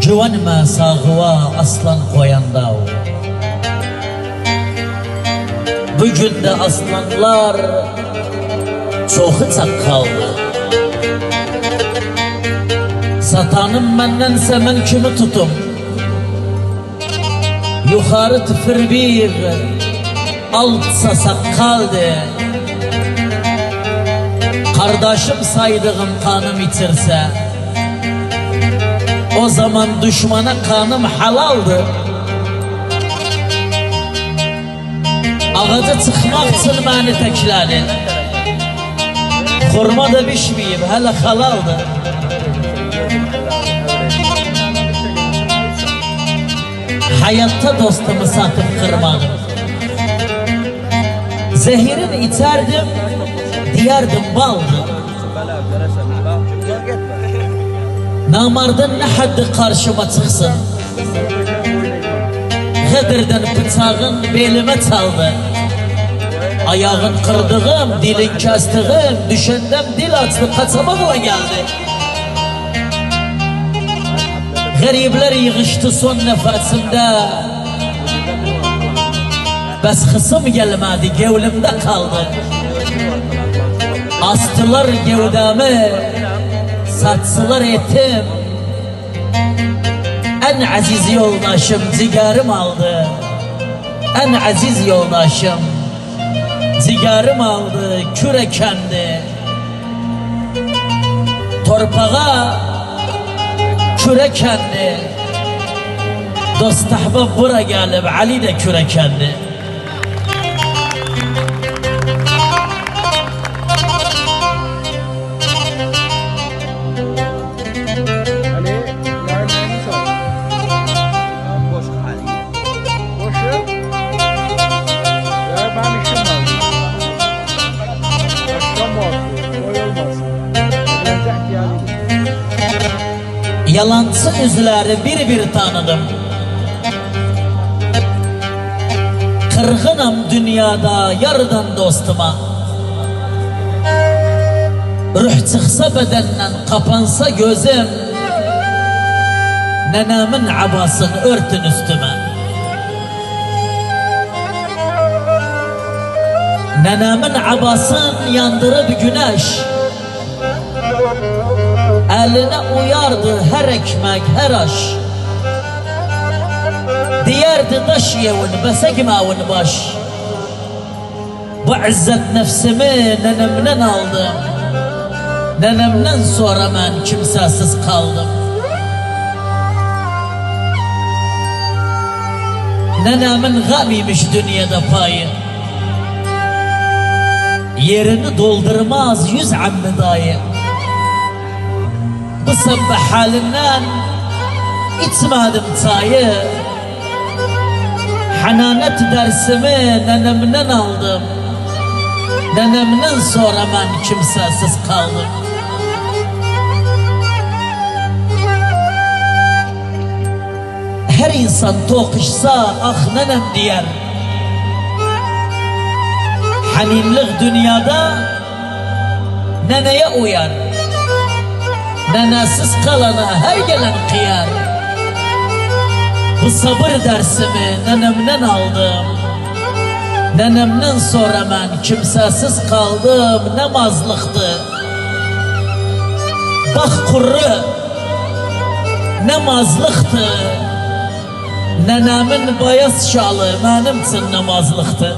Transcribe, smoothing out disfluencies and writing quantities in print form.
Güvenme sağıva aslan koyanda. Bugün de aslanlar çoxu çaqqaldı. Satanım məndensə mən kimi tutum. Yuxarı tıfır bir, altsa saqqaldı. Kardeşim saydığım kanım itirse, o zaman düşmana kanım halaldı. Ağaca çıkmak için beni teklədi. Xurma da bişmeyip hele halaldı. Hayatta dostumu satıp kırmadım. Zehirini içerdim, diyardım baldı. Namardın ne haddi karşıma çıksın. Hıdırdan bıçağın belime çaldı. Ayağın kırdığım, dilin kestiğim, düşendem dil açtı, kaçamakla geldi. Garipler yığıştı son nefesimde. Bəs xısım gelmedi, gevlimde kaldı. Astılar gevdemi, satsılar etim. En aziz yoldaşım ciğerim aldı. En aziz yoldaşım ciğerim aldı, kürekendi. Torpağa kürekendi. Dost ahbab bura gelip Ali de kürekendi. Yalancı yüzleri bir bir tanıdım. Kırgınım dünyada yardan dostuma. Ruh çıksa bedenden, kapansa gözüm. Nenemin abasını örtün üstüme. Nenemin abasını yandırıp güneş. Eline uyardı her ekmek, her aş. Diyerdi daş yevun, besekmavun baş. Bu izzet nefsimi nenemden aldım. Nenemden sonra ben kimsesiz kaldım. Nenemin gamiymiş dünyada payı. Yerini doldurmaz 100 ammi dayı. Bu sabah halinden içmedim çayı. Hananet dersimi nenemden aldım. Nenemden sonra ben kimsesiz kaldım. Her insan tokuşsa ah nenem diyer. Haninlik dünyada neneye uyar. Nenesiz kalana her gelen kıyar. Bu sabır dersimi nenemden aldım. Nenemden sonra ben kimsesiz kaldım. Namazlıktı. Bak kurru namazlıktı. Nenemin bayaz şalı benim için namazlıktı.